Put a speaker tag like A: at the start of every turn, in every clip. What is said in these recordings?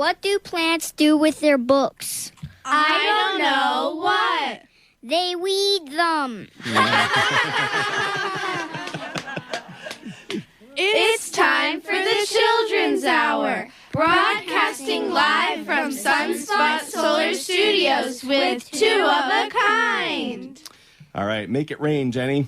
A: What do plants do with their books?
B: I don't know. What?
A: They weed them.
B: It's time for the Children's Hour, broadcasting live from Sunspot Solar Studios with Two of a Kind.
C: All right, make it rain, Jenny.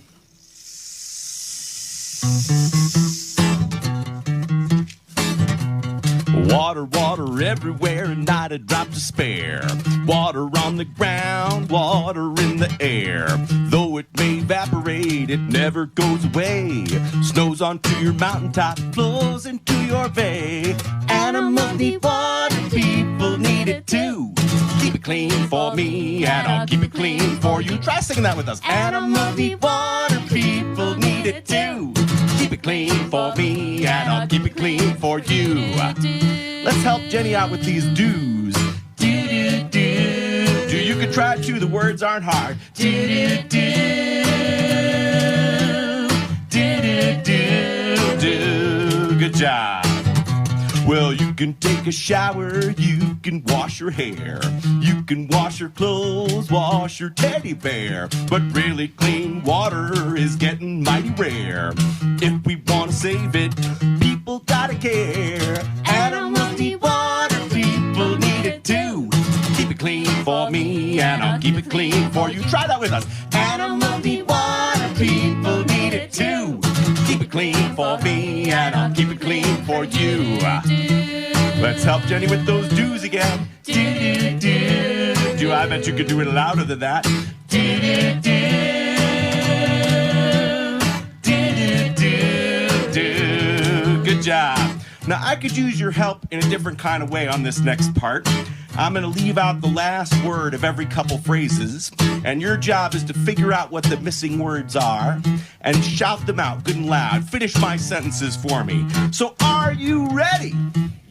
C: Water, water everywhere and not a drop to spare. Water on the ground, water in the air. Though it may evaporate, it never goes away. Snows onto your mountaintop, flows into your bay. Animals need water, people need it too. Keep it clean for me and I'll keep it clean for you. Try singing that with us. Animals need water, people need it too. Keep it clean for me and I'll keep it clean for you. Let's help Jenny out with these do's. Do-do-do. You can try too, the words aren't hard. Do-do-do. Do-do-do. Good job. Well, you can take a shower, you can wash your hair, you can wash your clothes, wash your teddy bear. But really clean water is getting mighty rare. If we want to save it, people gotta care. Animals need water, people need it too. Keep it clean for me and I'll keep it clean for you. Try that with us. Animals need water, people need it too. Keep it clean for me and I'll keep it clean for you. Let's help Jenny with those do's again. Do. I bet you could do it louder than that. Do. Good job. Now, I could use your help in a different kind of way on this next part. I'm going to leave out the last word of every couple phrases, and your job is to figure out what the missing words are and shout them out good and loud. Finish my sentences for me. So, are you ready?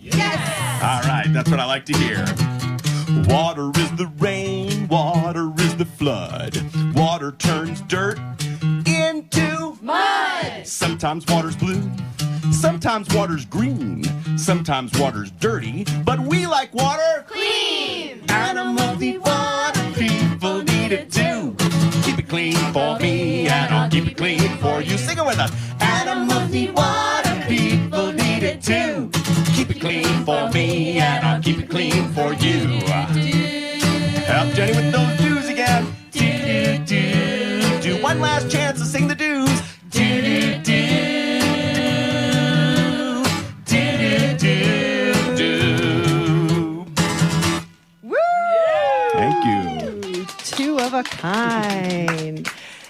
B: Yes!
C: All right, that's what I like to hear. Water is the rain, water is the flood. Water turns dirt into
B: mud.
C: Sometimes water's blue, sometimes water's green, sometimes water's dirty, but we like water
B: clean.
C: Animals need water, people need it too. Keep it clean for me and I'll keep it clean for you. Sing it with us. Animals need water, people need it too. Keep it clean for me and I'll keep it clean for you. Help Jenny with those do's again. Do. One last chance to sing the do's. Do.
D: Woo!
C: Thank you.
D: Two of a kind.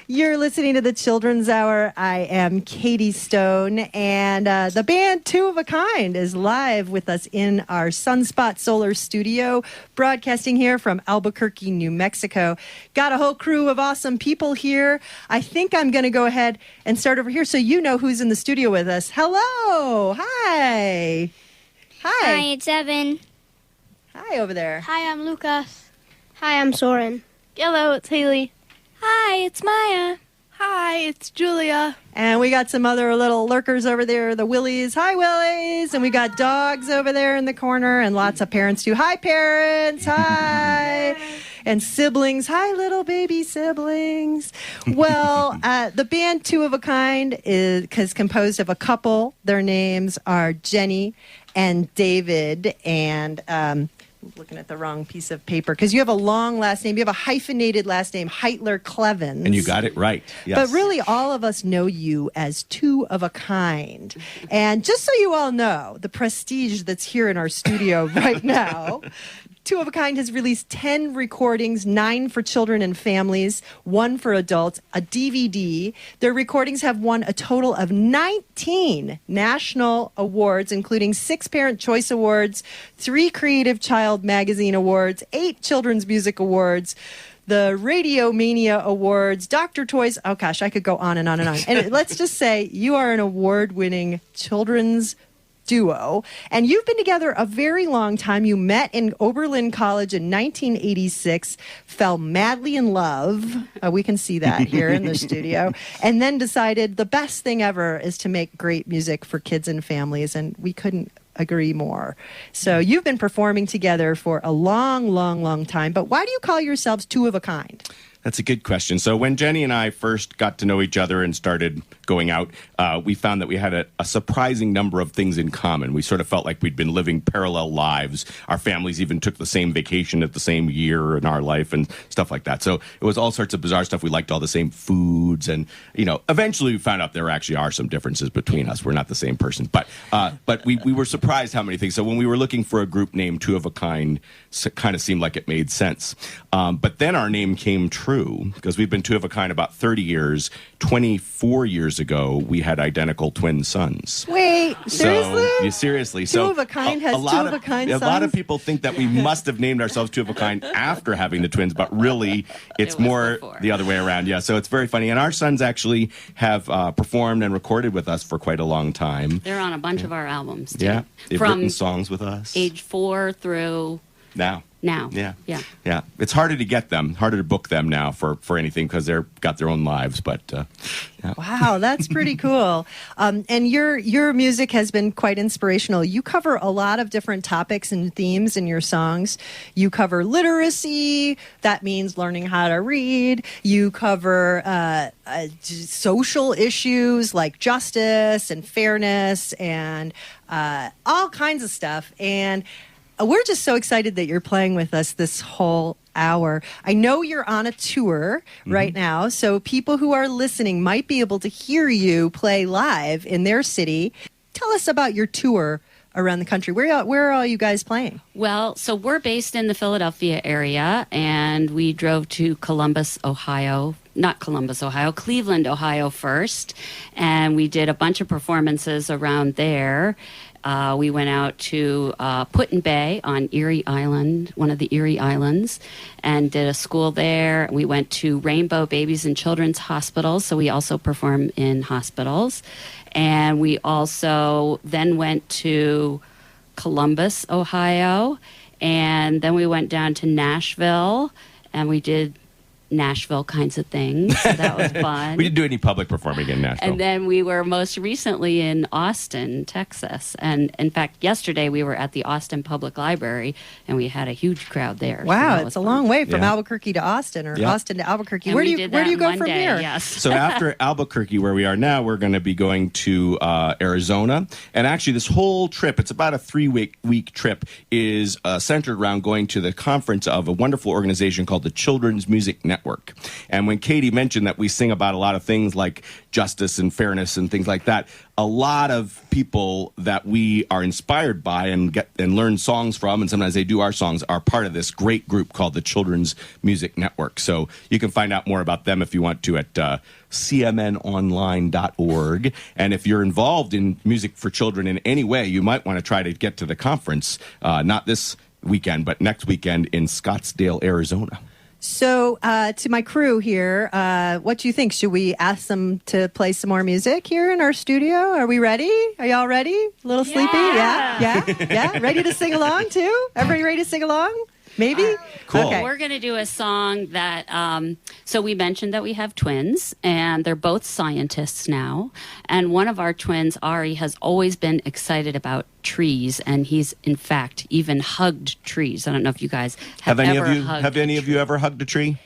D: You're listening to the Children's Hour. I am Katie Stone, and the band Two of a Kind is live with us in our Sunspot Solar Studio, broadcasting here from Albuquerque, New Mexico. Got a whole crew of awesome people here. I think I'm going to go ahead and start over here so you know who's in the studio with us. Hello. Hi.
A: Hi, it's Evan.
D: Hi over there.
A: Hi, I'm Lucas.
E: Hi, I'm Soren.
B: Hello, it's Haley.
A: Hi, it's Maya.
B: Hi, it's Julia.
D: And we got some other little lurkers over there, the Willies. Hi, Willies. And we got dogs over there in the corner and lots of parents too. Hi, parents. Hi. And siblings. Hi, little baby siblings. Well, the band Two of a Kind is composed of a couple. Their names are Jenny and David. And looking at the wrong piece of paper because you have a long last name. You have a hyphenated last name, Heitler-Clevens.
C: And you got it right. Yes.
D: But really, all of us know you as Two of a Kind. And just so you all know, the prestige that's here in our studio right now, Two of a Kind has released 10 recordings, 9 for children and families, 1 for adults, a DVD. Their recordings have won a total of 19 national awards, including 6 Parent Choice Awards, 3 Creative Child Magazine Awards, 8 Children's Music Awards, the Radio Mania Awards, Dr. Toys. Oh, gosh, I could go on and on and on. And let's just say you are an award-winning children's duo, and you've been together a very long time. You met in Oberlin College in 1986, fell madly in love. We can see that here in the studio, and then decided the best thing ever is to make great music for kids and families, and we couldn't agree more. So you've been performing together for a long, long, long time. But why do you call yourselves two of a kind?
C: That's a good question. So when Jenny and I first got to know each other and started going out, we found that we had a surprising number of things in common. We sort of felt like we'd been living parallel lives. Our families even took the same vacation at the same year in our life and stuff like that. So it was all sorts of bizarre stuff. We liked all the same foods. And, eventually we found out there actually are some differences between us. We're not the same person. But we were surprised how many things. So when we were looking for a group name, Two of a Kind, kind of seemed like it made sense. But then our name came true. Because we've been two of a kind about 30 years. 24 years ago, we had identical twin sons.
D: Wait, seriously?
C: Seriously.
D: Two of a kind has two of a kind sons?
C: A lot of people think that we must have named ourselves Two of a Kind after having the twins, but really, it's more before. The other way around. Yeah, so it's very funny. And our sons actually have performed and recorded with us for quite a long time.
E: They're on a bunch of our albums, too.
C: Yeah, they've written songs with us.
E: Age 4 through...
C: Now.
E: Yeah.
C: It's harder to get them, harder to book them now for anything because they've got their own lives. But yeah.
D: Wow, that's pretty cool. And your music has been quite inspirational. You cover a lot of different topics and themes in your songs. You cover literacy. That means learning how to read. You cover social issues like justice and fairness and all kinds of stuff. And we're just so excited that you're playing with us this whole hour. I know you're on a tour right now, so people who are listening might be able to hear you play live in their city. Tell us about your tour around the country. Where are all you guys playing?
E: Well, so we're based in the Philadelphia area, and we drove to Cleveland, Ohio first, and we did a bunch of performances around there. We went out to Put-in-Bay on Erie Island, one of the Erie Islands, and did a school there. We went to Rainbow Babies and Children's Hospital, so we also perform in hospitals. And we also then went to Columbus, Ohio, and then we went down to Nashville, and we did Nashville kinds of things. So that was fun.
C: We didn't do any public performing in Nashville.
E: And then we were most recently in Austin, Texas. And in fact, yesterday we were at the Austin Public Library, and we had a huge crowd there.
D: Wow,
E: so
D: it's a long way from Albuquerque to Austin or Austin to Albuquerque.
E: And
D: where do you go from here?
E: Yes.
C: So after Albuquerque, where we are now, we're going to be going to Arizona. And actually, this whole trip, it's about a 3-week trip, is centered around going to the conference of a wonderful organization called the Children's Music Network. And when Katie mentioned that we sing about a lot of things like justice and fairness and things like that, a lot of people that we are inspired by and learn songs from, and sometimes they do our songs, are part of this great group called the Children's Music Network. So you can find out more about them if you want to at cmnonline.org. And if you're involved in music for children in any way, you might want to try to get to the conference, not this weekend, but next weekend in Scottsdale, Arizona.
D: So to my crew here, what do you think? Should we ask them to play some more music here in our studio? Are we ready? Are y'all ready? A little sleepy? Yeah? Ready to sing along too? Everybody ready to sing along? Maybe?
C: Cool.
D: Okay.
E: We're going to do a song that, so we mentioned that we have twins, and they're both scientists now. And one of our twins, Ari, has always been excited about trees, and he's, in fact, even hugged trees. I don't know if you guys have
C: any
E: ever
C: of you
E: hugged
C: Have any of you ever hugged a tree?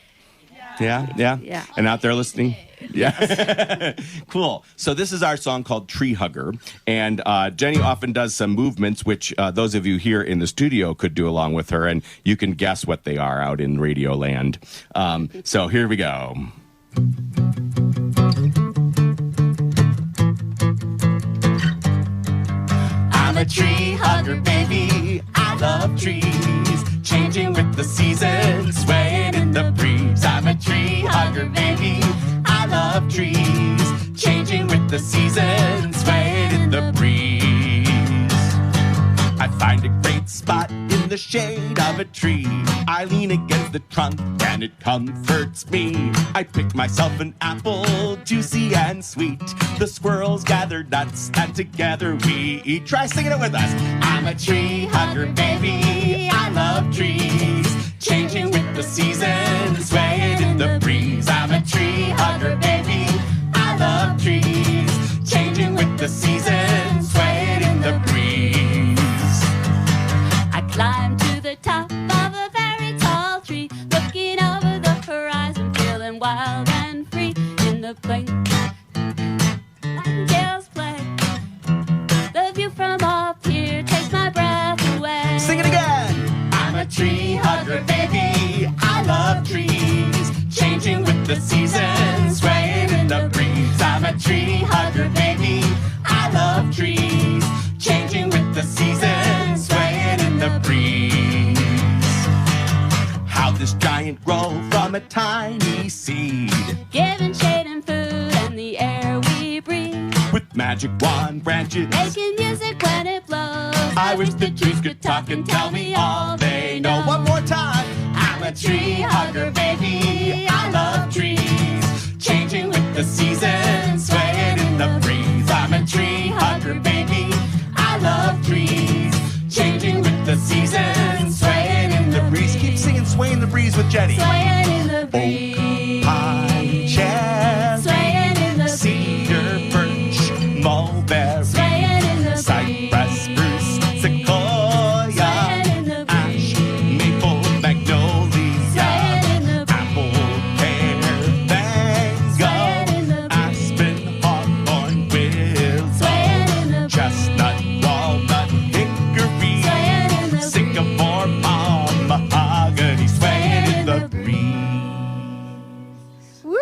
C: Yeah. And out there listening? Yeah. Cool. So this is our song called Tree Hugger. And Jenny often does some movements, which those of you here in the studio could do along with her. And you can guess what they are out in Radio Land. So here we go. I'm a tree hugger, baby. I love trees. Changing with the seasons, swaying in the breeze. I'm a tree hugger, baby. I love trees. Changing with the seasons, swaying in the breeze. I find a great spot in the shade of a tree. I lean against the trunk and it comforts me. I pick myself an apple, juicy and sweet. The squirrels gather nuts and together we eat. Try singing it with us. I'm a tree hugger, baby. I love trees. Changing with the seasons, swaying in the breeze. I'm a tree hugger, baby. I love trees. Changing with the seasons, swaying in the breeze. Sing it again. I'm a tree hugger, baby. I love trees. Changing with the seasons, swaying in the breeze. I'm a tree hugger, baby. I love trees. Changing with the seasons, swaying in the breeze. How this giant grow from a tiny seed,
E: Giving shade and food and the air we breathe.
C: with magic wand branches,
E: Making music when it blows.
C: I wish the trees could talk and tell me all they know. One more time. I'm a tree hugger, baby. I love trees. Changing with the seasons, swaying in the breeze. I'm a tree hugger, baby. I love trees. Changing with the seasons, swaying in the breeze. Keep singing Sway in the Breeze with Jenny.
E: Swaying in the breeze.
C: Pine, cherry,
E: Swaying in the
C: cedar, birch, mulberry,
E: Swaying in the
C: cypress, spruce, sequoia,
E: Swaying in the
C: ash, maple, magnolia,
E: Swaying in the
C: apple, pear,
E: Swaying in
C: mango,
E: the
C: aspen, hawthorn,
E: Swaying in
C: willow,
E: the
C: chestnut, walnut, hickory,
E: Swaying in the
C: sycamore, palm, mahogany, swaying in the breeze.
D: Woo!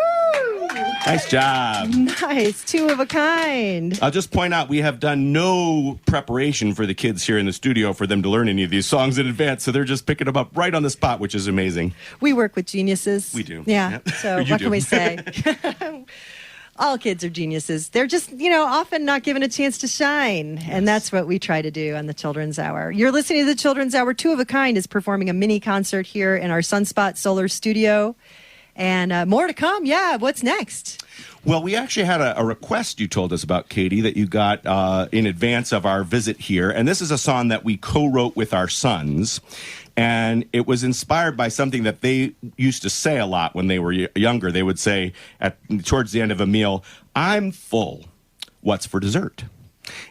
C: Nice job.
D: Nice. Two of a kind.
C: I'll just point out we have done no preparation for the kids here in the studio for them to learn any of these songs in advance, so they're just picking them up right on the spot, which is amazing.
D: We work with geniuses.
C: We do.
D: Yeah.
C: Yeah.
D: So
C: You
D: what
C: do.
D: can we say? All kids are geniuses. They're just, often not given a chance to shine. Yes. And that's what we try to do on the Children's Hour. You're listening to the Children's Hour. Two of a Kind is performing a mini concert here in our Sunspot Solar Studio. And more to come. Yeah. What's next?
C: Well, we actually had a request you told us about, Katie, that you got in advance of our visit here. And this is a song that we co-wrote with our sons. And it was inspired by something that they used to say a lot when they were younger. They would say towards the end of a meal, "I'm full. What's for dessert?"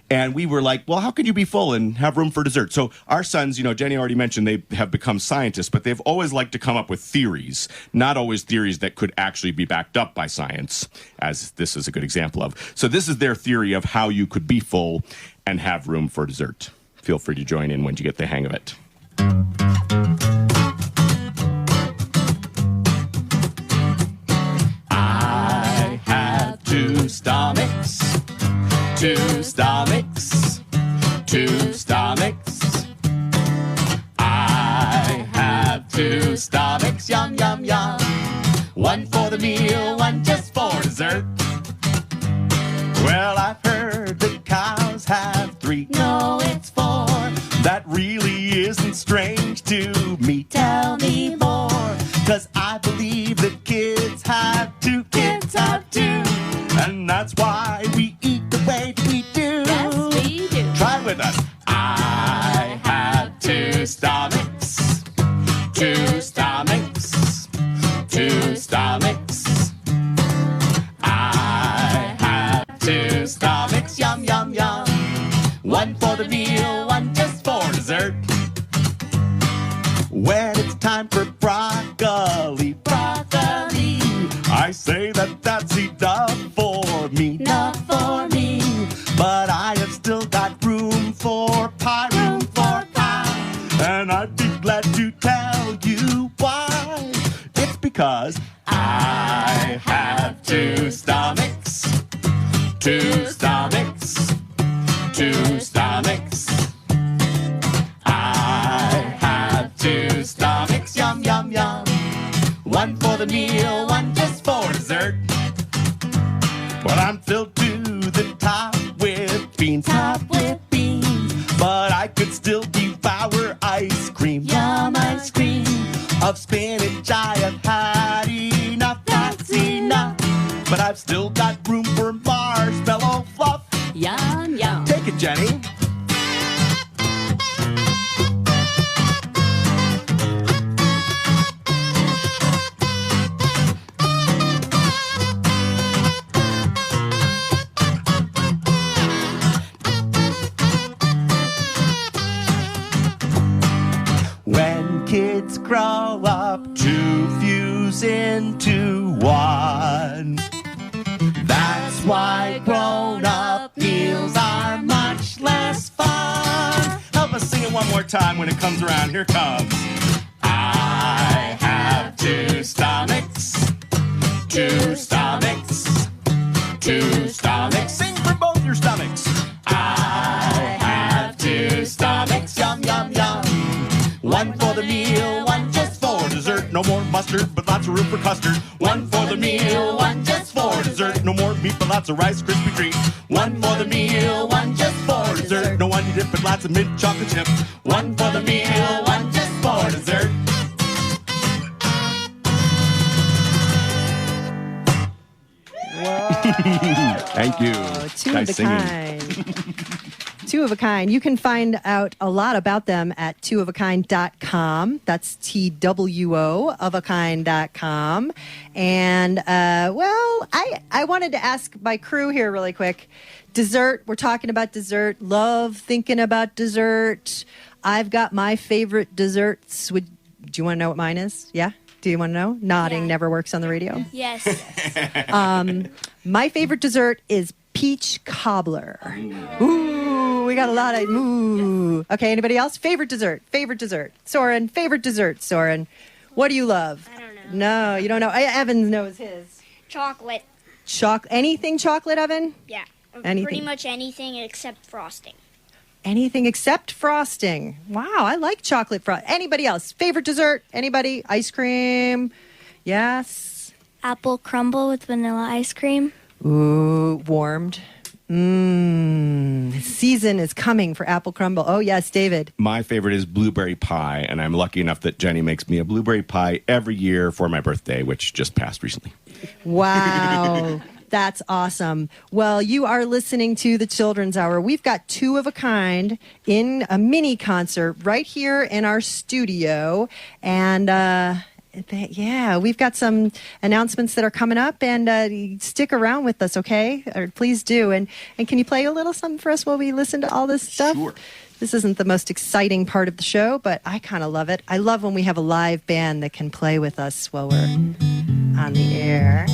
C: And we were like, well, how could you be full and have room for dessert? So our sons, Jenny already mentioned they have become scientists, but they've always liked to come up with theories, not always theories that could actually be backed up by science, as this is a good example of. So this is their theory of how you could be full and have room for dessert. Feel free to join in when you get the hang of it. I have two stomachs. Two stomachs, two stomachs. I have two stomachs, yum, yum, yum. One for the meal, one just for dessert. Well, I've heard that cows have three.
E: No, it's four.
C: That really isn't strange to me.
E: Tell me more.
C: 'Cause I believe that kids have two. Kids have two. And that's why we eat the way we do.
E: Yes, we do.
C: Try it with us. I have two stomachs. Two stomachs. Two stomachs. I have two stomachs. Yum, yum, yum. One for the meal, one just for dessert. When it's time for broccoli, broccoli, I say that that's enough for me.
E: Not for me.
C: But I have still got room for pie, room for pie. And I'd be glad to tell you why. It's because I have two stomachs. Two stomachs. Two stomachs. I have two stomachs. Yum, yum, yum. One for the meal, one just for dessert. Well, I'm filled to the top with beans. Top with beans. But I could still devour ice cream.
E: Yum, ice cream.
C: Of spinach I have had enough. That's enough. But I've still got room for marshmallow fluff.
E: Yum, yum.
C: Take it, Jenny. When kids grow up to fuse into one, that's why grown-up meals are much less fun. Help us sing it one more time when it comes around. Here comes. I have two stomachs. Two stomachs. Two stomachs. Sing for both your stomachs. I have two stomachs. Yum, yum, yum. One for the meal, one just for dessert. No more mustard, but lots of room for custard. One for the meal, one just for dessert. No more meat, but lots of Rice Krispie treats. One for the meal, one just for dessert. No onion dip, but lots of mint chocolate chips. One for the meal, one just for dessert. Thank you.
D: Two of the kind. Two of a Kind. You can find out a lot about them at twofofakind.com. That's TWO of a kind.com. And, I wanted to ask my crew here really quick. Dessert. We're talking about dessert. Love thinking about dessert. I've got my favorite desserts. Do you want to know what mine is? Yeah? Do you want to know? Nodding never works on the radio.
A: Yes.
D: My favorite dessert is peach cobbler. Ooh, we got a lot of ooh. Okay, anybody else? Favorite dessert. Soren, favorite dessert, Soren. What do you love?
A: I don't know.
D: No, you don't know. Evan knows his.
A: Chocolate.
D: Anything chocolate, Evan?
A: Yeah.
D: Anything.
A: Pretty much anything except frosting.
D: Anything except frosting. Wow, I like chocolate frosting. Anybody else? Favorite dessert? Anybody? Ice cream? Yes.
A: Apple crumble with vanilla ice cream.
D: Ooh, warmed. Season is coming for apple crumble. Oh, yes, David.
C: My favorite is blueberry pie, and I'm lucky enough that Jenny makes me a blueberry pie every year for my birthday, which just passed recently.
D: Wow. That's awesome. Well, you are listening to the Children's Hour. We've got Two of a Kind in a mini concert right here in our studio. And, we've got some announcements that are coming up, and stick around with us, okay? Or please do. And can you play a little something for us while we listen to all this stuff?
C: Sure.
D: This isn't the most exciting part of the show, but I kind of love it. I love when we have a live band that can play with us while we're on the air.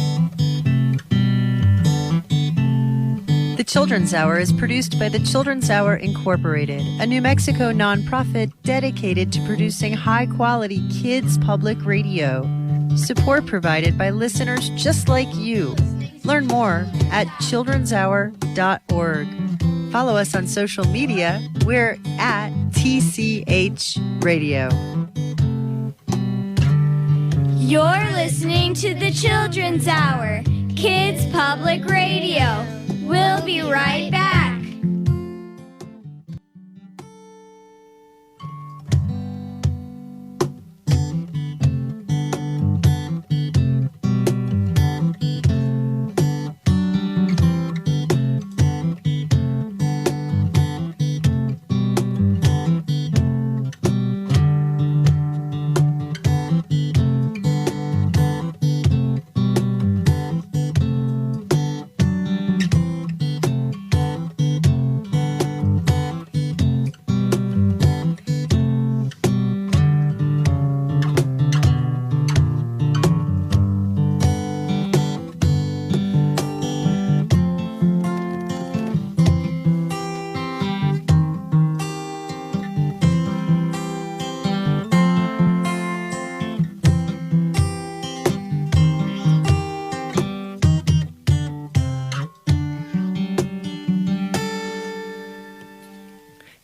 D: The Children's Hour is produced by the Children's Hour Incorporated, a New Mexico nonprofit dedicated to producing high-quality kids' public radio. Support provided by listeners just like you. Learn more at childrenshour.org. Follow us on social media. We're at TCH Radio.
A: You're listening to the Children's Hour, Kids Public Radio. We'll be right back.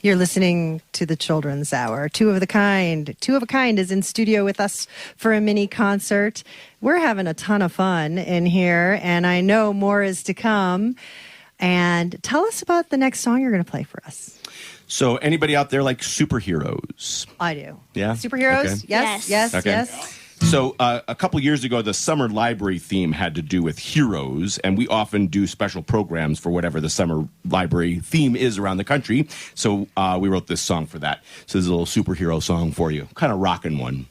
D: You're listening to the Children's Hour. Two of a Kind. Two of a Kind is in studio with us for a mini concert. We're having a ton of fun in here, and I know more is to come. And tell us about the next song you're going to play for us.
C: So anybody out there like superheroes?
D: I do.
C: Yeah?
D: Superheroes?
C: Okay.
D: Yes,
A: Yes.
D: yes,
C: Okay.
D: yes.
C: So a couple years ago, the summer library theme had to do with heroes, and we often do special programs for whatever the summer library theme is around the country. So we wrote this song for that. So this is a little superhero song for you, kind of rocking one.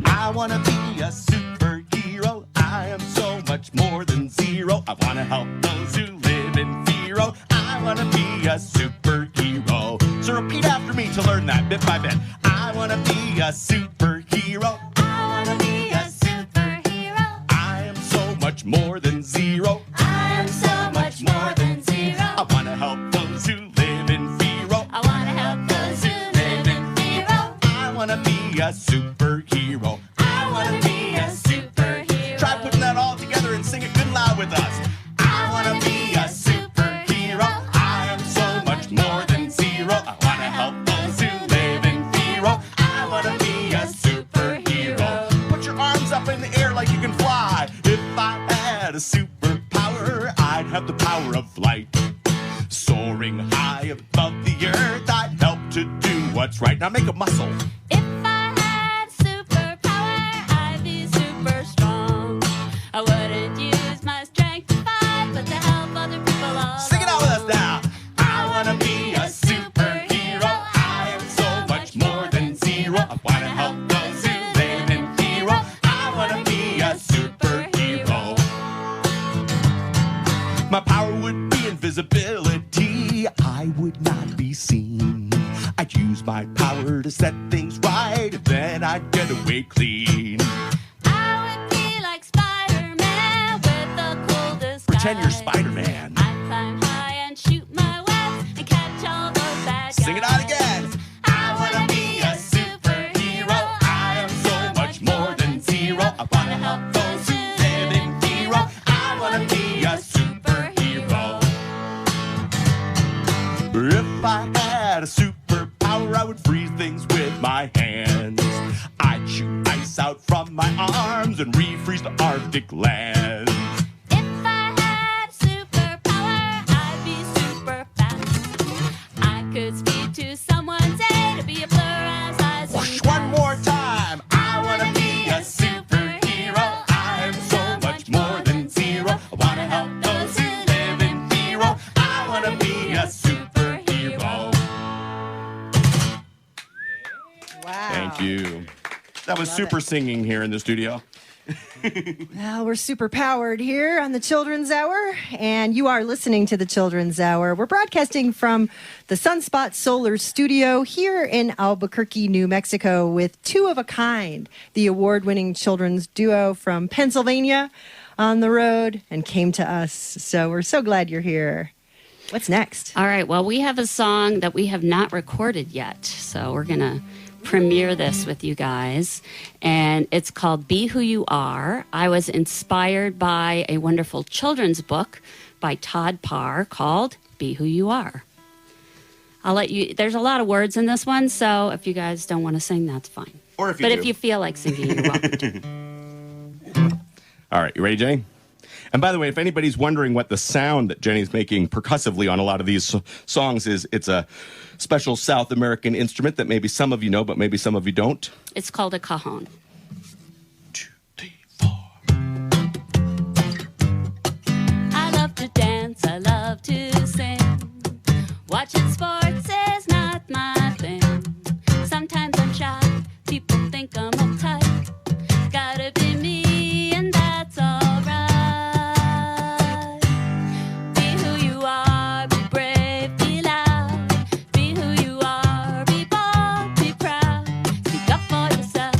C: I want to be a superhero. I am so much more than zero. I want to help those who live in fear. I want to be a superhero. So repeat after me to learn that bit by bit. I want to be a superhero.
A: I want to be a superhero.
C: I am so much more than zero.
A: I am so much more than zero.
C: I want to help those who be a superhero. I want to be a superhero. Try putting that all together and sing it good and loud with us. I want to be a superhero. I am so much more than zero. I want to help those who live in fear. I want to be a superhero. Put your arms up in the air like you can fly. If I had a superpower, I'd have the power of flight. Soaring high above the earth, I'd help to do what's right. Now make a muscle.
E: If I had superpower, I'd be super strong. I wouldn't use my strength to fight, but to help other people all.
C: Sing it out with us now. I want to be a superhero. I am so much more than zero. I want to help those who live in fear. I want to be a superhero. My power would be invisibility. I would not be seen. I'd use my power to set things right, and then I'd get away clean.
E: I would be like Spider-Man with the coolest
C: Pretend you're
E: guy.
C: Spider-Man.
E: I'd climb high and shoot my webs and catch all those bad guys.
C: Sing it out again. I want to be a superhero. I am so much more than zero. I want to help those who live in fear. I want to be a superhero. If I had a superpower, I would freeze things with my hands. I'd shoot ice out from my arms and refreeze the Arctic lands.
E: If I had a superpower, I'd be super fast. I could speed to someone's day to be a blur as I zoom
C: Whoosh, one more time. I want to be a superhero. I am so much more than zero. I want to help those who live in fear. I want to be a superhero.
D: Wow.
C: Thank you. That was super singing here in the studio.
D: Well, we're super powered here on the Children's Hour, and you are listening to the Children's Hour. We're broadcasting from the Sunspot Solar Studio here in Albuquerque, New Mexico, with Two of a Kind, the award-winning children's duo from Pennsylvania, on the road and came to us. So we're so glad you're here. What's next?
E: All right, well, we have a song that we have not recorded yet, so we're going to premiere this with you guys, and it's called Be Who You Are. I was inspired by a wonderful children's book by Todd Parr called Be Who You Are. I'll let you, there's a lot of words in this one, so if you guys don't want to sing, that's fine.
C: Or if you
E: But
C: do.
E: if you feel like singing, you're welcome to.
C: All right, you ready, Jenny? And by the way, if anybody's wondering what the sound that Jenny's making percussively on a lot of these songs is, it's a special South American instrument that maybe some of you know, but maybe some of you don't.
E: It's called a cajon.
C: 2, 3, 4.
E: I love to dance, I love to sing. Watching sports is not my thing. Sometimes I'm shy, people think I'm uptight. Gotta be me, and that's alright. Be who you are, be brave, be loud. Be who you are, be bold, be proud. Speak up for yourself,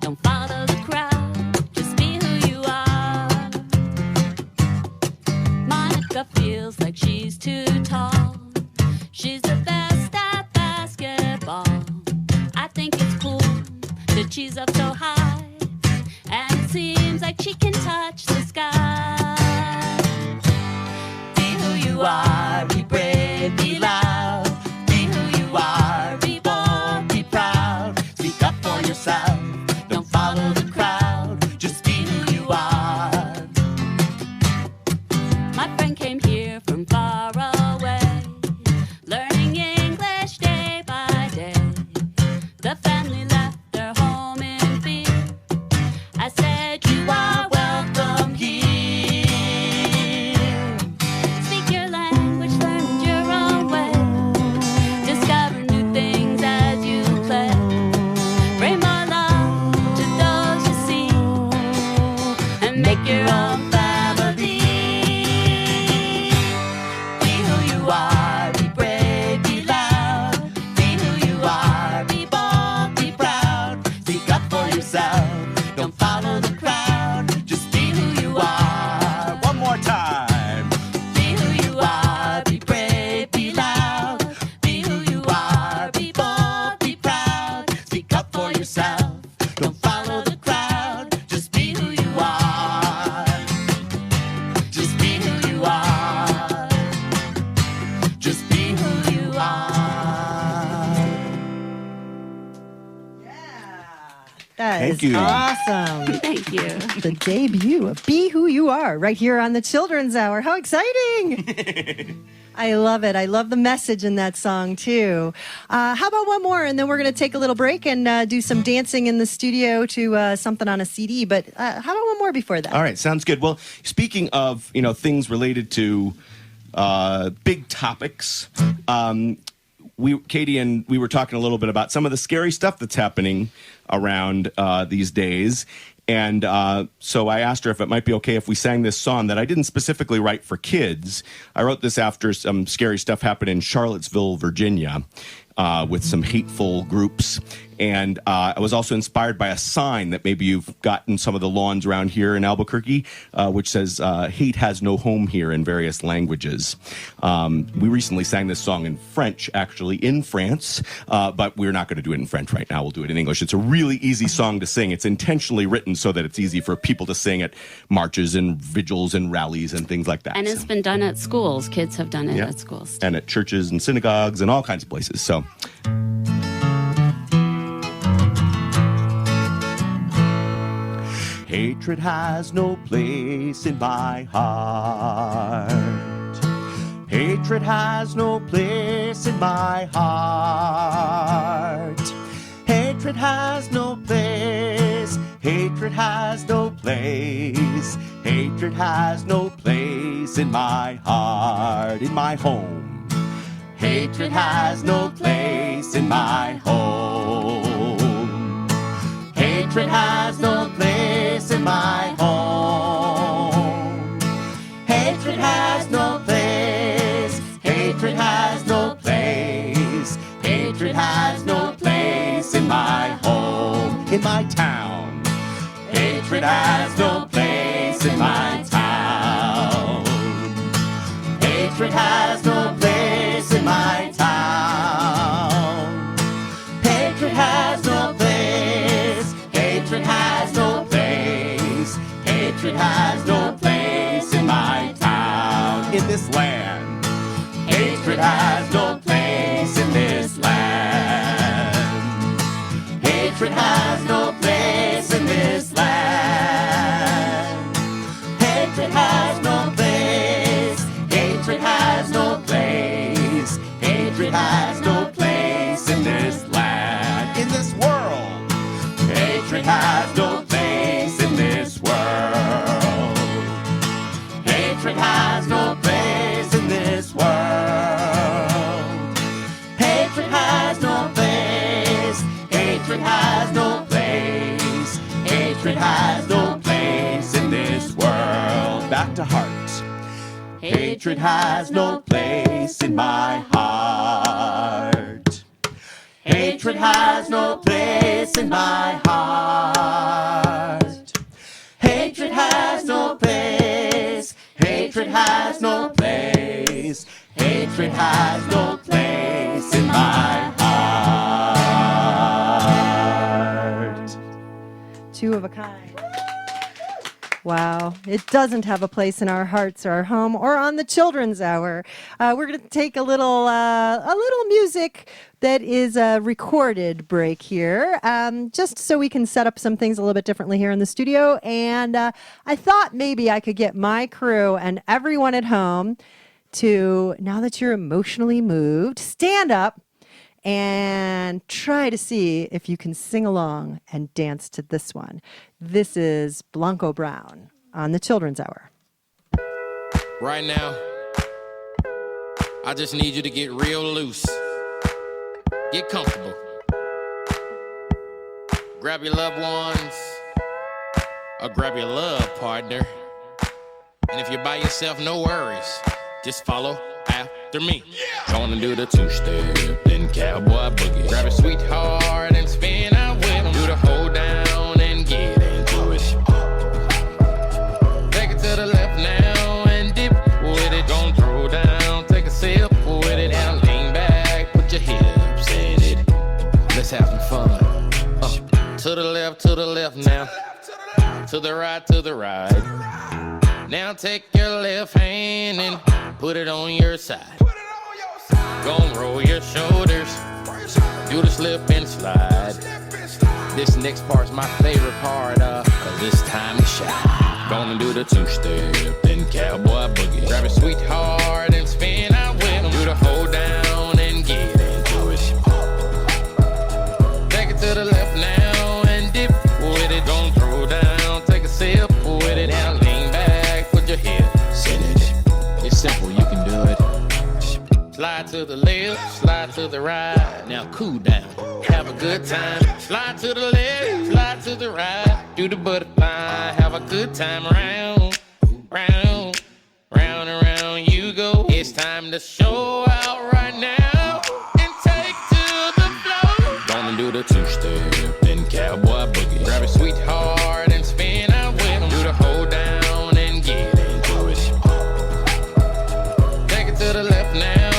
E: don't follow the crowd. Just be who you are. Monica feels like she's too tall. She's the best at basketball. I think it's cool that she's up so high, and it seems like she can touch the sky. Be who you are, be brave, be loud. Be who you are, be bold, be proud. Speak up for yourself, don't follow the crowd. Just be who you are. My friend came here from far away, learning English day by day. The family left their home in
D: That
C: Thank
D: is
C: you.
D: awesome.
E: Thank you.
D: The debut of Be Who You Are right here on the Children's Hour. How exciting! I love it. I love the message in that song, too. How about one more, and then we're going to take a little break and do some dancing in the studio to something on a CD. But how about one more before that?
C: All right, sounds good. Well, speaking of, things related to big topics, Katie and we were talking a little bit about some of the scary stuff that's happening around these days. And so I asked her if it might be okay if we sang this song that I didn't specifically write for kids. I wrote this after some scary stuff happened in Charlottesville, Virginia, with some hateful groups. And I was also inspired by a sign that maybe you've got in some of the lawns around here in Albuquerque, which says, hate has no home here in various languages. We recently sang this song in French, actually, in France, but we're not going to do it in French right now. We'll do it in English. It's a really easy song to sing. It's intentionally written so that it's easy for people to sing at marches and vigils and rallies and things like that.
E: And it's been done at schools. Kids have done it at schools.
C: And at churches and synagogues and all kinds of places. So... Hatred has no place in my heart. Hatred has no place in my heart. Hatred has no place. Hatred has no place. Hatred has no place in my heart, in my home. Hatred has no place in my home. Hatred has no place in my home. Hatred has no place. Hatred has no place. Hatred has no place in my home, in my town. Hatred has no place in my town. Hatred has no place in my town. Hatred has no place. Hatred has no place. Hatred has no place in my town, in this land. Hatred has no place in this land. Hatred has no place in this land. Hatred has no place. Hatred has no place. Hatred has no place in this land, in this world. Hatred has no place in this world. Hatred has no place in this world. Hatred has no place. Hatred has no place. Hatred has no place in this world. Back to heart. Hatred has no place in my heart. Hatred has no place in my heart. Hatred has no place. Hatred has no place. Hatred has no place in my heart.
D: Two of a kind. Wow. It doesn't have a place in our hearts or our home or on the Children's Hour. We're going to take a little music that is a recorded break here, just so we can set up some things a little bit differently here in the studio. And I thought maybe I could get my crew and everyone at home to, now that you're emotionally moved, stand up and try to see if you can sing along and dance to this one. This is Blanco Brown on the Children's Hour.
F: Right now, I just need you to get real loose. Get comfortable. Grab your loved ones or grab your love partner. And if you're by yourself, no worries. Just follow after me. Gonna do the two-step, then cowboy boogie. Grab a sweetheart and spin out with him. Do the hold down and get into it. Take it to the left now and dip with it. Gonna throw down, take a sip with it. And lean back, put your hips in it. Let's have some fun. To the left now. To the right. Now take your left hand and put it on your side. Gonna roll your shoulders. Do the slip and slide. This next part's my favorite part, cause it's time to shine. Gonna do the two-step, then cowboy boogie. Grab a sweetheart and spin out with him. Do the hold down and get into it. Take it to the left now and dip with it. Don't throw down, take a sip with it. Now lean back, put your hips in it. It's simple, you can do it. Slide to the left, slide to the right. Now cool down, have a good time. Slide to the left, slide to the right. Do the butterfly, have a good time. Round, round, round and round you go. It's time to show out right now and take to the floor. Gonna do the two-step, then cowboy boogie. Grab a sweetheart and spin out with him. Do the hold down and get into it. Take it to the left now.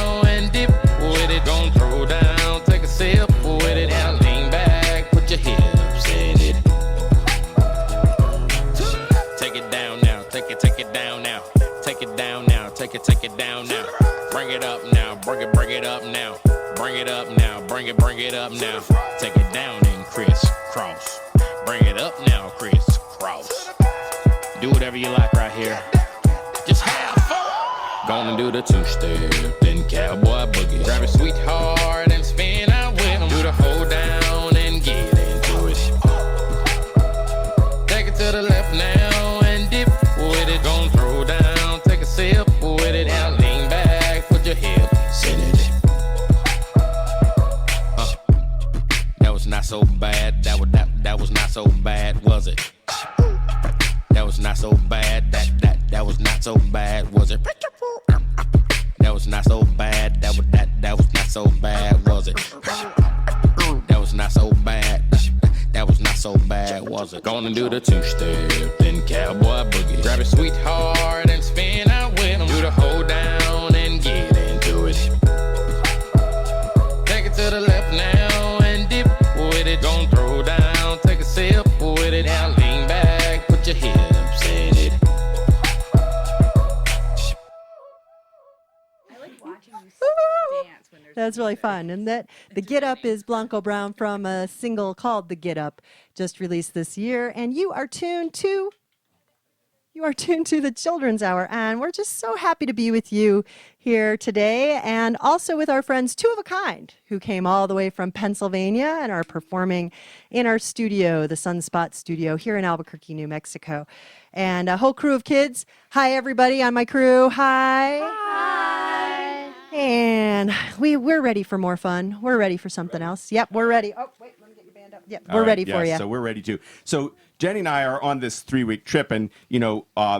F: Don't throw down, take a sip with it. Now lean back, put your hips in it. Take it down now, take it down now. Take it down now, take it down now. Bring it up now, bring it up now. Bring it up now, bring it up now. Take it down and crisscross. Bring it up now, crisscross. Do whatever you like right here. Just have fun. Gonna do the two-step, then cowboy boogie. Grab a sweetheart and spin out with him. Do the hold down and get into it. Take it to the left now and dip with it. Don't throw down, take a sip with it. Now lean back, put your hips in it. That was not so bad. That was not so bad, was it? That was not so bad. That was not so bad, was it? That was not so bad. That was not so bad, was it? That was not so bad. That was not so bad, was it? Gonna do the two-step, then cowboy boogie. Grab a sweetheart and spin out with him. Do the hold down and get into it. Take it to the left now and dip with it. Don't throw down, take a sip with it. Now lean back, put your hips in it.
D: That's really fun. And that the Get Up is Blanco Brown from a single called The Get Up, just released this year. And you are tuned to the Children's Hour. And we're just so happy to be with you here today. And also with our friends Two of a Kind, who came all the way from Pennsylvania and are performing in our studio, the Sunspot Studio here in Albuquerque, New Mexico. And a whole crew of kids. Hi, everybody on my crew. Hi.
A: Hi.
D: And we're ready for more fun. We're ready for something else. Yep, we're ready. Oh, wait, let me get your band up. Yep, we're ready for you.
C: So we're ready too. So Jenny and I are on this 3-week trip, and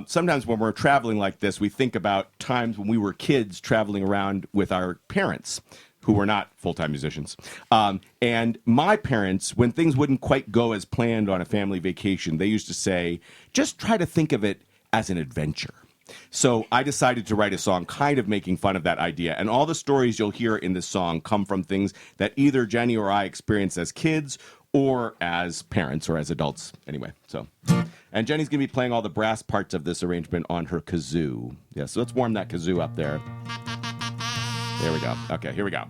C: sometimes when we're traveling like this, we think about times when we were kids traveling around with our parents, who were not full-time musicians. And my parents, when things wouldn't quite go as planned on a family vacation, they used to say, just try to think of it as an adventure. So I decided to write a song kind of making fun of that idea. And all the stories you'll hear in this song come from things that either Jenny or I experienced as kids or as parents or as adults. Anyway, and Jenny's going to be playing all the brass parts of this arrangement on her kazoo. Yeah, so let's warm that kazoo up there. There we go. Okay, here we go.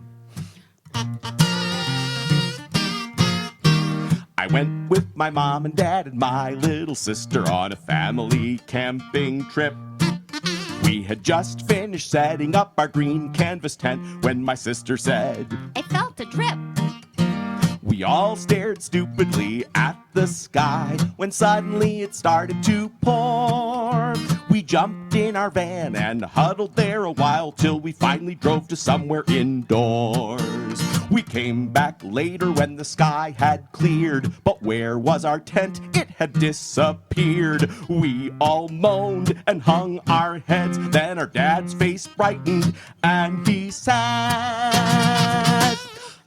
C: I went with my mom and dad and my little sister on a family camping trip. We had just finished setting up our green canvas tent when my sister said,
A: I felt a drip.
C: We all stared stupidly at the sky when suddenly it started to pour. We jumped in our van and huddled there a while till we finally drove to somewhere indoors. We came back later when the sky had cleared, but where was our tent? It had disappeared. We all moaned and hung our heads. Then our dad's face brightened and he said,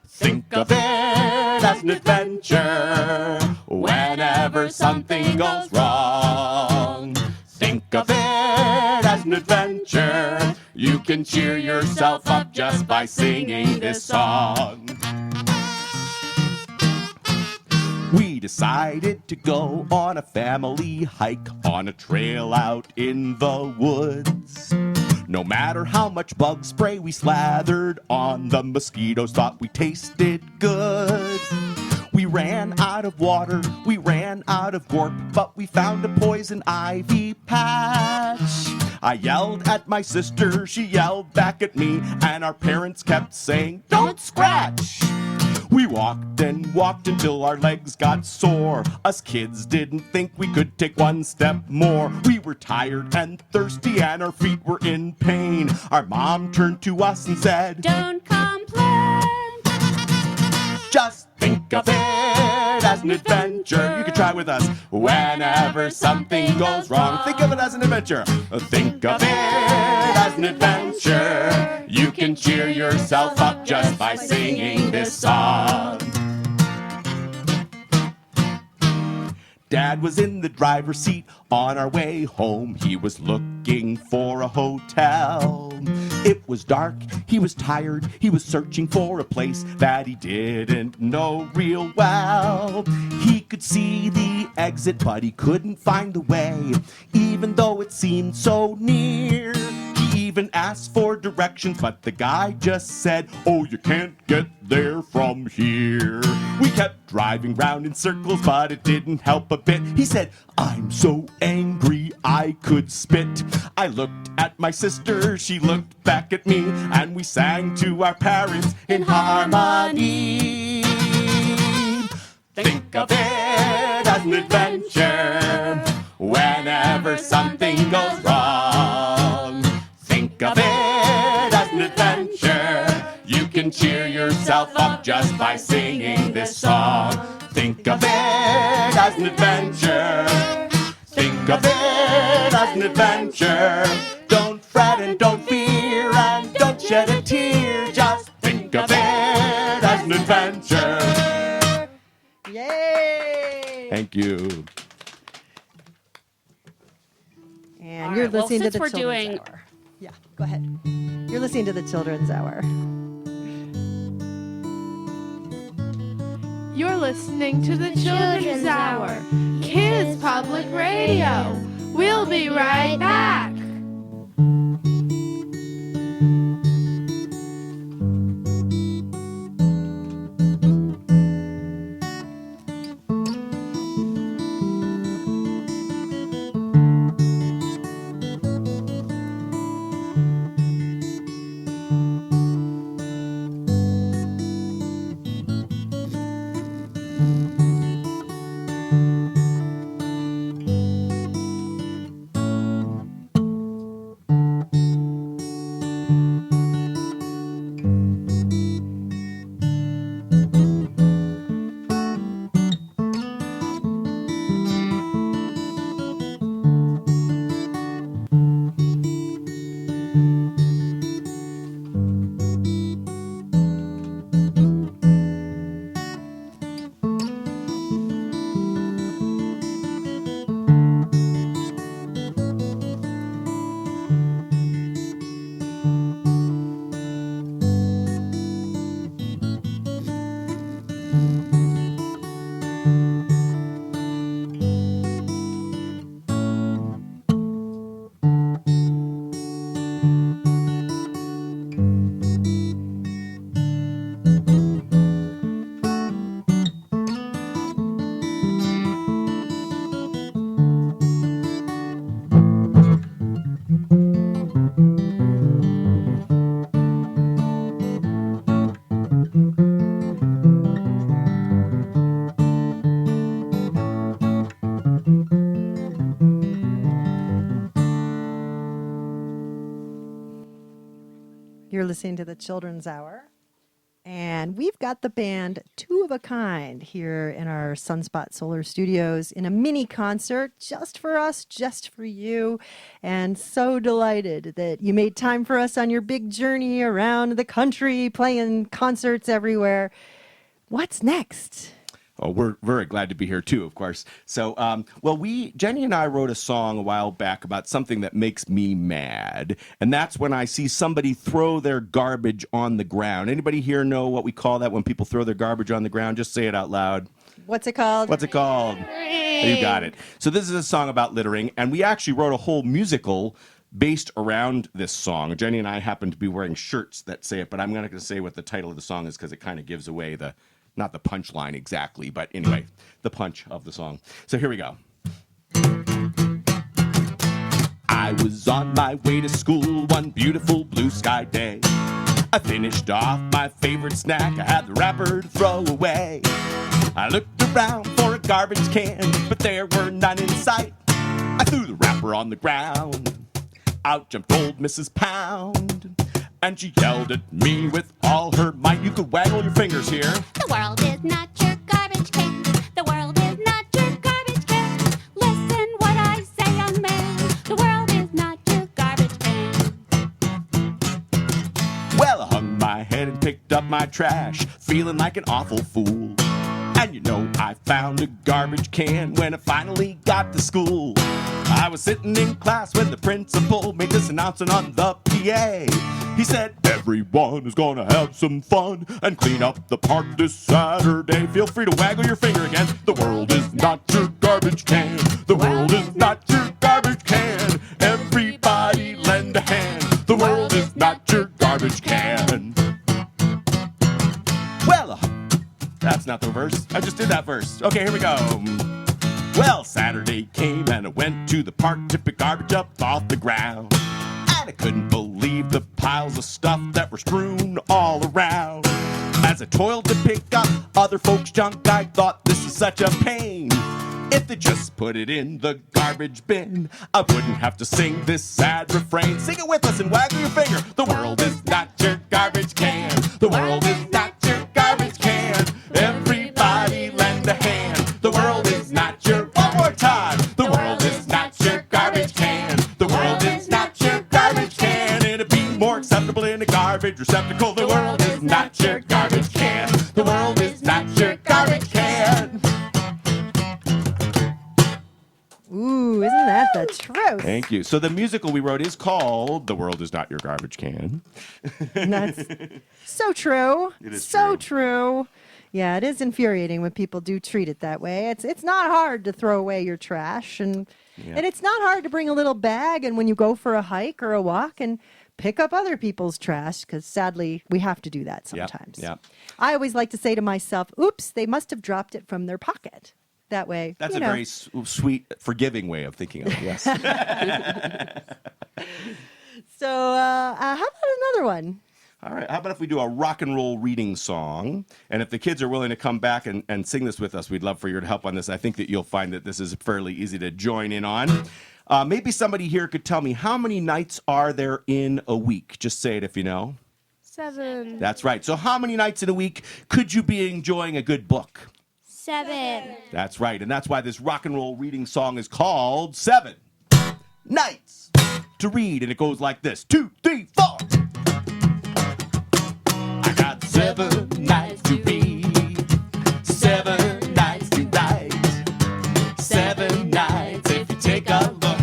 C: think of it as an adventure whenever something goes wrong. Think of it as an adventure. You can cheer yourself up just by singing this song. We decided to go on a family hike on a trail out in the woods. No matter how much bug spray we slathered on, the mosquitoes thought we tasted good. We We ran out of water, we ran out of gorp, but we found a poison ivy patch. I yelled at my sister, she yelled back at me, and our parents kept saying, "Don't scratch!" We walked and walked until our legs got sore. Us kids didn't think we could take one step more. We were tired and thirsty and our feet were in pain. Our mom turned to us and said,
A: Don't complain.
C: "Just think of it as an adventure." You can try with us. Whenever something goes wrong, think of it as an adventure. Think of it as an adventure. You can cheer yourself up just by singing this song. Dad was in the driver's seat on our way home. He was looking for a hotel. It was dark, he was tired, he was searching for a place that he didn't know real well. He could see the exit, but he couldn't find the way, even though it seemed so near. He even asked for directions, but the guy just said, "Oh, you can't get there from here." We kept driving round in circles, but it didn't help a bit. He said, "I'm so angry I could spit." I looked at my sister, she looked back at me, and we sang to our parents in harmony. Think of it as an adventure. Whenever something goes wrong, think of it as an adventure. You can cheer yourself up just by singing this song. Think of it as an adventure. Think of it as an adventure. Don't fret and don't fear and don't shed a tear. Just think of it as an adventure.
D: Yay!
C: Thank you.
D: And
E: All
D: you're
E: right, well,
D: listening to
E: since
D: the
E: we're
D: Children's
E: doing-
D: Hour. Yeah, go ahead. You're listening to the Children's Hour.
B: You're listening to the Children's Hour, Kids Public Radio. We'll be right back.
D: You're listening to the Children's Hour. And we've got the band Two of a Kind here in our Sunspot Solar Studios in a mini concert just for us, just for you. And so delighted that you made time for us on your big journey around the country, playing concerts everywhere. What's next?
C: Oh, we're very glad to be here too, of course. So, Jenny and I wrote a song a while back about something that makes me mad, and that's when I see somebody throw their garbage on the ground. Anybody here know what we call that when people throw their garbage on the ground? Just say it out loud.
D: What's it called?
C: What's it called? You got it. So this is a song about littering, and we actually wrote a whole musical based around this song. Jenny and I happen to be wearing shirts that say it, but I'm not going to say what the title of the song is because it kind of gives away the not the punchline exactly, but anyway, the punch of the song. So here we go. I was on my way to school one beautiful blue sky day. I finished off my favorite snack. I had the wrapper to throw away. I looked around for a garbage can, but there were none in sight. I threw the wrapper on the ground. Out jumped old Mrs. Pound, and she yelled at me with all her might. You could waggle your fingers here.
G: The world is not your garbage can. The world is not your garbage can. Listen what I say, young man. The world is not your garbage can.
C: Well, I hung my head and picked up my trash, feeling like an awful fool. And you know, I found a garbage can when I finally got to school. I was sitting in class when the principal made this announcement on the PA. He said, everyone is gonna have some fun and clean up the park this Saturday. Feel free to waggle your finger again. The world is not your garbage can. The world is not your garbage can. Everybody lend a hand. The world is not your garbage can. Well, that's not the verse. I just did that verse. Okay, here we go. Well, Saturday came and I went to the park to pick garbage up off the ground. And I couldn't believe the piles of stuff that were strewn all around. As I toiled to pick up other folks' junk, I thought this is such a pain. If they just put it in the garbage bin, I wouldn't have to sing this sad refrain. Sing it with us and waggle your finger. The world is not your garbage can. The world is not your garbage can. Everybody lend a hand. The world is not your... One more time. The world is not your garbage can. The world is not your garbage can. It'd be more acceptable in a garbage receptacle. The world is not your garbage can. The world is not your garbage can.
D: Ooh, isn't that the truth?
C: Thank you. So the musical we wrote is called The World Is Not Your Garbage Can.
D: And that's so true.
C: It is
D: so true. Yeah, it is infuriating when people do treat it that way. It's not hard to throw away your trash, and it's not hard to bring a little bag and when you go for a hike or a walk and pick up other people's trash, because sadly we have to do that sometimes.
C: Yep.
D: I always like to say to myself, oops, they must have dropped it from their pocket. That way,
C: That's a very sweet, forgiving way of thinking of it, yes.
D: So how about another one?
C: All right, how about if we do a rock and roll reading song? And if the kids are willing to come back and sing this with us, we'd love for your help on this. I think that you'll find that this is fairly easy to join in on. Maybe somebody here could tell me, how many nights are there in a week? Just say it if you know.
B: 7.
C: That's right. So how many nights in a week could you be enjoying a good book?
A: 7.
C: That's right, and that's why this rock and roll reading song is called 7 Nights to Read, and it goes like this: 2, 3, 4. I got 7 nights to read, 7 nights to write, 7 nights if you take a look,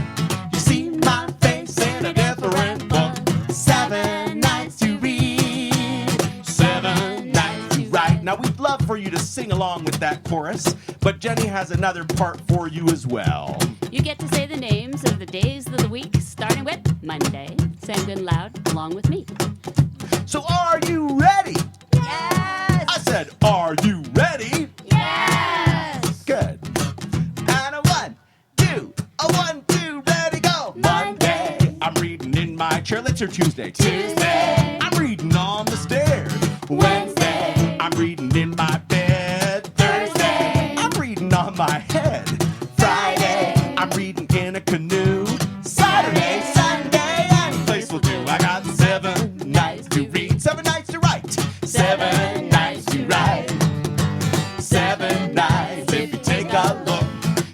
C: you see my face in a different book. 7 nights to read, 7 nights to write. Now we'd love for you to sing along with that chorus, but Jenny has another part for you as well.
E: You get to say the names of the days of the week, starting with Monday. Say them good and loud, along with me.
C: So are you ready?
A: Yes.
C: I said, are you ready?
A: Yes.
C: Good. And a 1, 2, a 1, 2, ready, go. Monday, I'm reading in my chair. Let's hear Tuesday.
A: Tuesday,
C: I'm reading on the stairs.
A: Wednesday,
C: I'm reading in my bed.
A: Thursday,
C: I'm reading on my head. Friday, I'm reading in a canoe. Saturday, Sunday, any place will do. I got 7 nights to read, 7 nights to write, 7 nights to write, 7 nights if you take a look,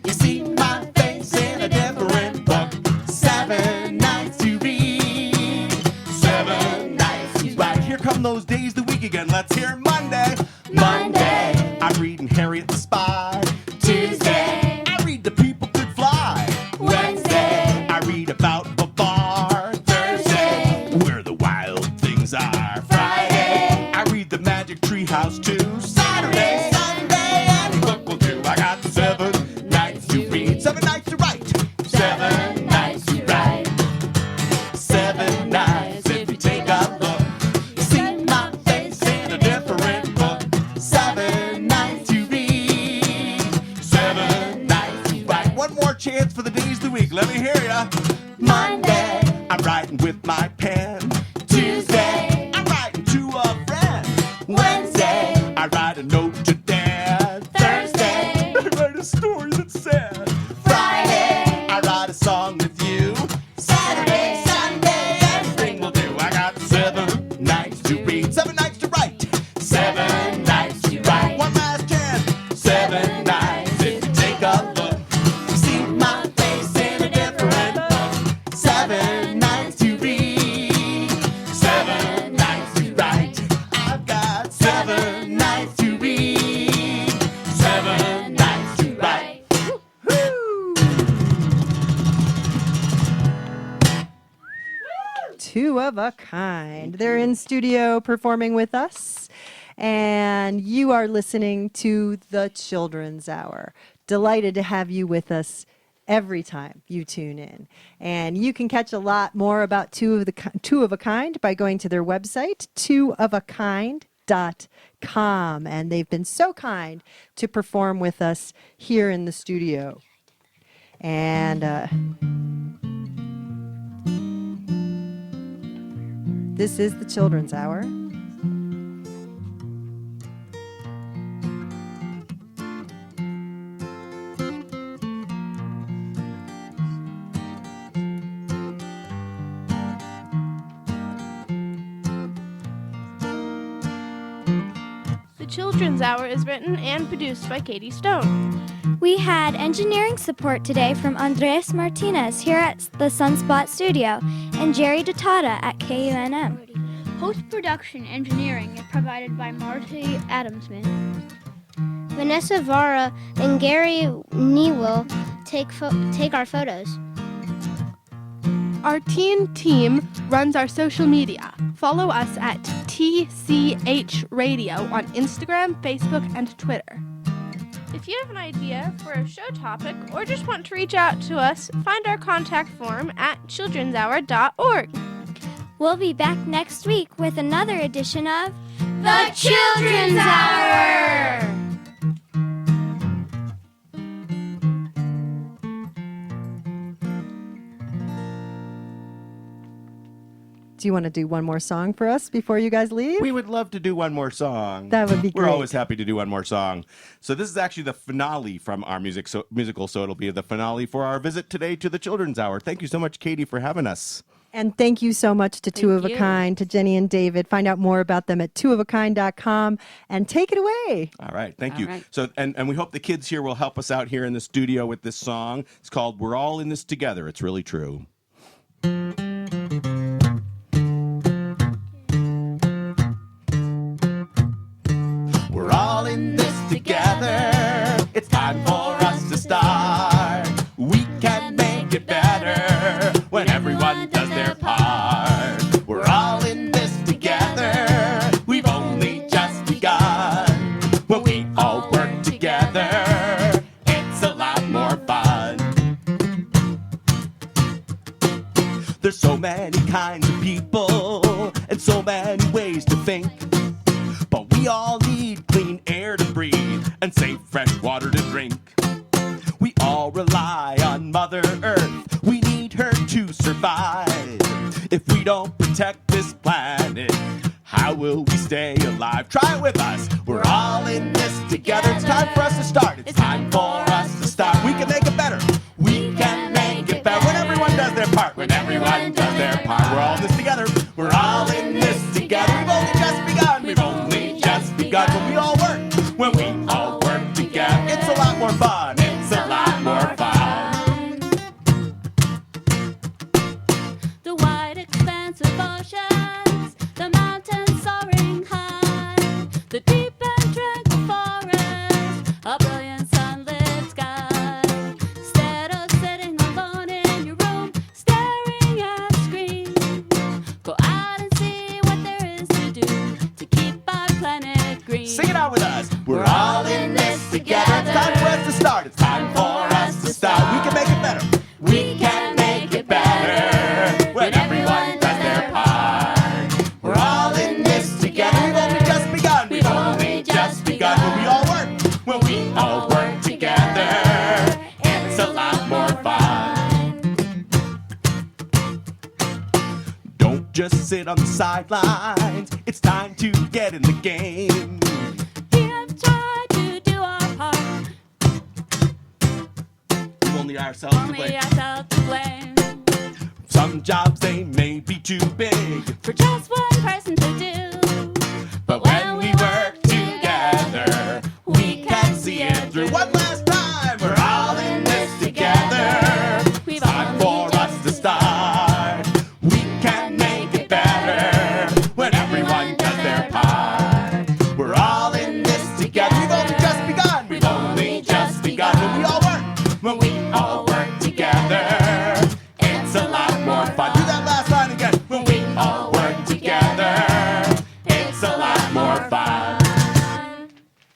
C: you see my face in a different book. 7 nights to read, 7 nights to write. Here come those days of the week again. Let's hear Monday.
A: Monday,
C: I'm reading Harriet the Spy.
A: Tuesday,
C: I read The People Could Fly.
A: Wednesday,
C: I read about a bar.
A: Thursday,
C: Where the wild things are.
A: Friday,
C: I read The Magic Tree House too. Saturday, Sunday, any book will do. I got 7 nights to read, 7 nights to write, 7 nights to write, 7 nights if you take a look, you see my face in a different book. 7 let me hear ya. Monday, I'm writing with my pen. Tuesday, I'm writing to a friend. Wednesday, I write a note to Dad. Thursday, I write a story that's sad. Friday, I write a song with you. Saturday, Sunday, everything will do. I got 7 nights to read, 7 nights to write, 7 nights to write. One last chance, 7 nights. If you take a look, you see my face in a different book. 7 nights to read, 7 nights to write. I've got 7 nights to read, 7 nights to write. Woo!
D: Two of a kind. They're in studio performing with us, and you are listening to the Children's Hour. Delighted to have you with us every time you tune in. And you can catch a lot more about Two of a Kind by going to their website, twofofakind.com. And they've been so kind to perform with us here in the studio. And this is the Children's Hour.
B: The Children's Hour is written and produced by Katie Stone.
A: We had engineering support today from Andres Martinez here at the Sunspot Studio and Jerry Dotata at KUNM.
H: Post-production engineering is provided by Marty Adamsman. Vanessa Vara and Gary Newell take our photos.
B: Our teen team runs our social media. Follow us at TCH Radio on Instagram, Facebook, and Twitter. If you have an idea for a show topic or just want to reach out to us, find our contact form at childrenshour.org.
A: We'll be back next week with another edition of
B: The Children's Hour!
D: Do you want to do one more song for us before you guys leave?
C: We would love to do one more song.
D: That would be great.
C: We're always happy to do one more song. So this is actually the finale from our musical, so it'll be the finale for our visit today to the Children's Hour. Thank you so much, Katie, for having us.
D: And thank you so much to Two of a
E: you.
D: Kind, to Jenny and David. Find out more about them at twofofakind.com and take it away.
C: All right, thank you.
E: All right.
C: So, and we hope the kids here will help us out here in the studio with this song. It's called "We're All in This Together." It's really true. We're all in this together. It's time for us to start. We can make it better when everyone does their part. We're all in this together. We've only just begun. When we all work together, it's a lot more fun. There's so many kinds of people and so many ways to think. But we all need clean air to breathe and safe, fresh water to drink. We all rely on Mother Earth. We need her to survive. If we don't protect this planet, how will we stay alive? Try it with us. We're all in this together. It's time for us to start. It's time for us to start. We can make it better. We can make it better when everyone does their part. When everyone does their part. We're all in this together. We're all in this together. We've only just begun. We've only just begun. When we all work. When we all work together. It's a lot more fun. It's a lot more fun.
G: The wide expanse of oceans, the mountains soaring high, the deep and tranquil forest, a brilliant sunlit sky. Instead of sitting alone in your room, staring at a screen, go out and see what there is to do to keep our planet green.
C: Sing it out with us. We're all in this together. It's time for us to start. It's time for us to start. We can make it better. We can make it better when everyone does their part. We're all in this together. We've only just begun. We've only just begun. When we all work. When we all work together, it's a lot more fun. sit on the sidelines. It's time to get in the game.
G: We have tried to do our part,
C: We've only ourselves to
G: only
C: blame.
G: ourselves to blame.
C: Some jobs, they may be too big,
G: For just one person to do.
C: but when we work together, we can see it through. One last time, we're all in this together.
G: We've
C: Time
G: only
C: for us to start. We can make it better when everyone does their part. We're all in this together. We've only just begun. We've only just begun. When we all work together, it's a lot more fun. Do that last line again. When we all work together, it's a lot more fun.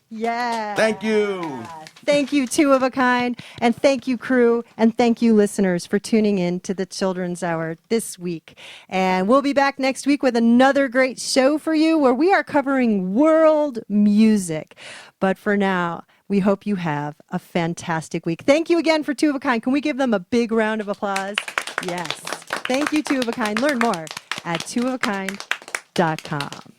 D: Yeah.
C: Thank you.
D: Thank you, Two of a Kind, and thank you, crew, and thank you, listeners, for tuning in to the Children's Hour this week. And we'll be back next week with another great show for you where we are covering world music. But for now, we hope you have a fantastic week. Thank you again for Two of a Kind. Can we give them a big round of applause? Yes. Thank you, Two of a Kind. Learn more at twofofakind.com.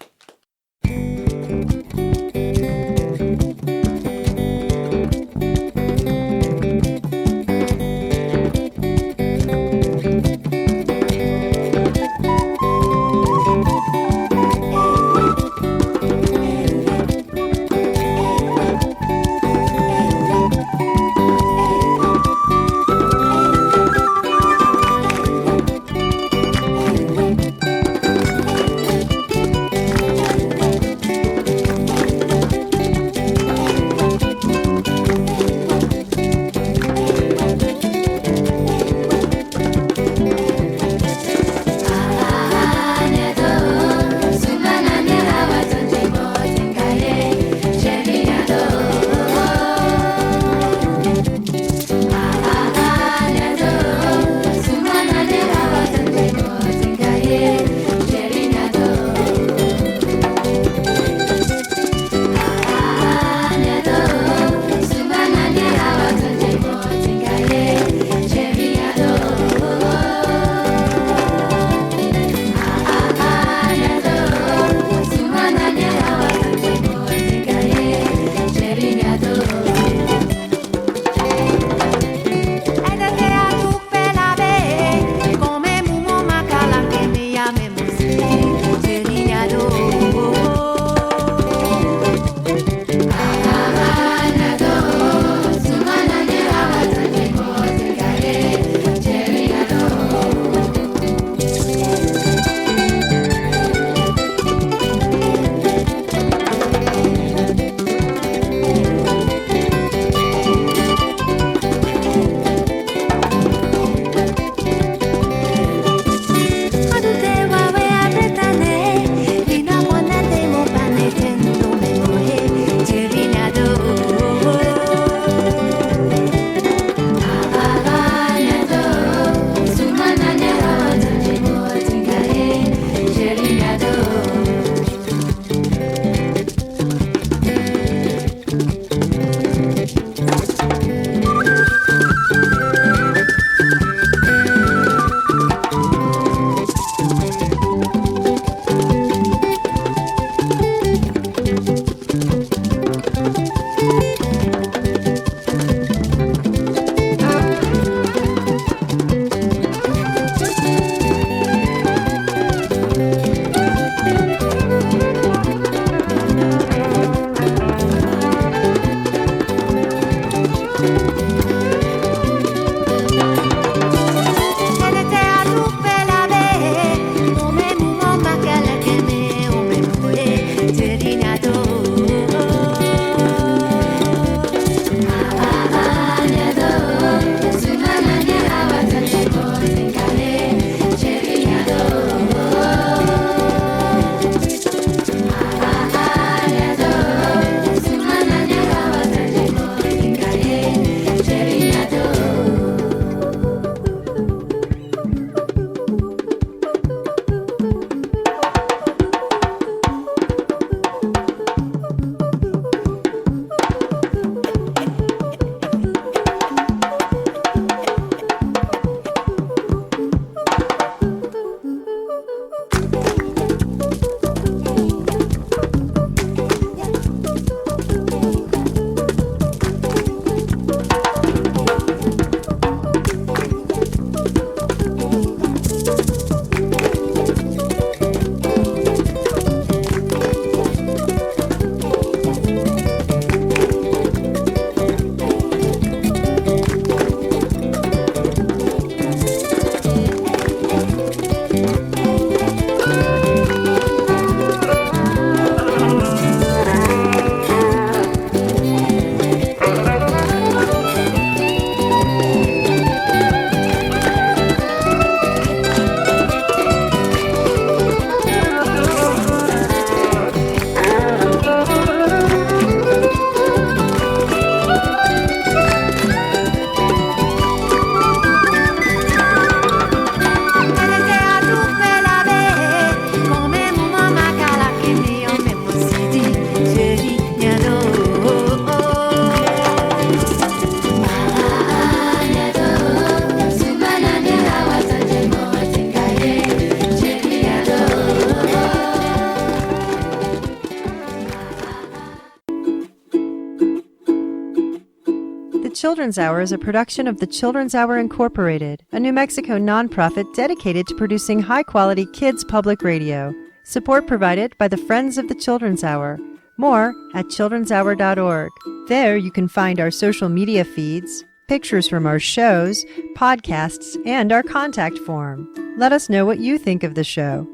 D: Children's Hour is a production of the Children's Hour Incorporated, a New Mexico nonprofit dedicated to producing high-quality kids public radio. Support provided by the Friends of the Children's Hour. More at childrenshour.org. There you can find our social media feeds, pictures from our shows, podcasts, and our contact form. Let us know what you think of the show.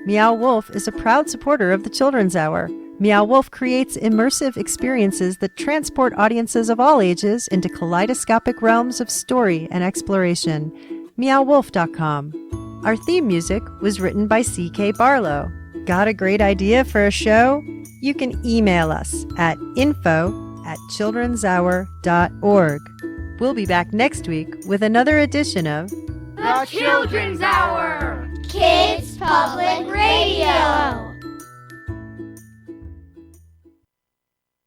D: Meow Wolf is a proud supporter of the Children's Hour. Meow Wolf creates immersive experiences that transport audiences of all ages into kaleidoscopic realms of story and exploration. MeowWolf.com. Our theme music was written by C.K. Barlow. Got a great idea for a show? You can email us at info@childrenshour.org. We'll be back next week with another edition of
I: The Children's Hour!
H: Kids Public Radio.